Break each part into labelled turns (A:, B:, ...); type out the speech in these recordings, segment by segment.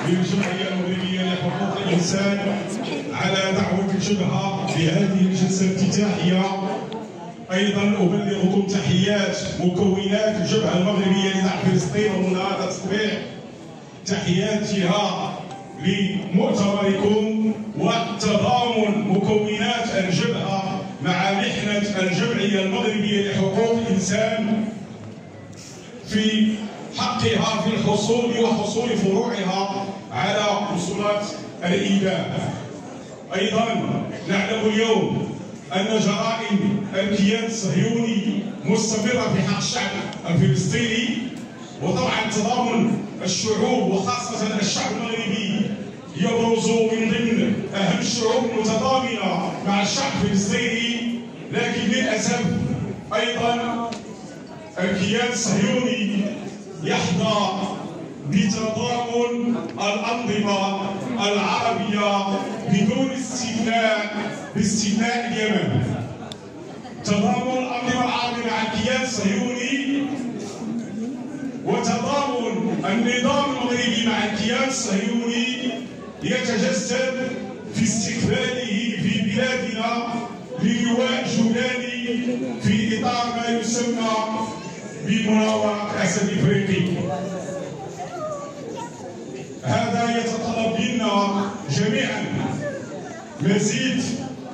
A: للجمعية المغربية لحقوق الإنسان على دعوة الجبهة لهذه الجلسة الافتتاحية. أيضا أبلغكم تحيات مكونات الجبهة المغربية لدعم فلسطين ومناهضة التطبيع، تحياتها لمؤتمركم وتضامن مكونات الجبهة مع محنة الجمعية المغربية لحقوق الإنسان في حقها في الحصول وحصول فروعها على وصولات الإيداع. أيضا نعلم اليوم أن جرائم الكيان الصهيوني مستمرة في حق الشعب الفلسطيني، وطبعا تضامن الشعوب وخاصة الشعب المغربي يبرز من ضمن أهم الشعوب المتضامنة مع الشعب الفلسطيني، لكن للأسف أيضا الكيان الصهيوني يحظى بتضامن الأنظمة العربية بدون استثناء باستثناء اليمن. تضامن الأنظمة العربية مع الكيان الصهيوني وتضامن النظام المغربي مع الكيان الصهيوني يتجسد في استقباله في بلادنا للواء جولاني في إطار ما يسمى بمناورة الأسد الإفريقي. هذا يتطلب منا جميعا مزيد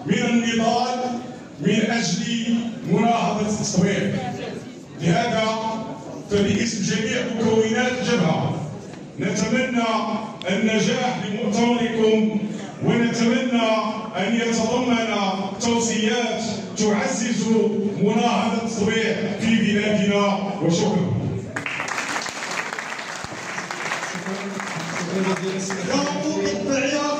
A: من النضال من أجل مناهضة التطوير. لهذا فباسم جميع مكونات الجبهة نتمنى النجاح لمؤتمركم، ونتمنى أن يتضمن توصيات تعزز مناهضة التطوير في بلادنا. وشكرا.
B: قاموا بالدعية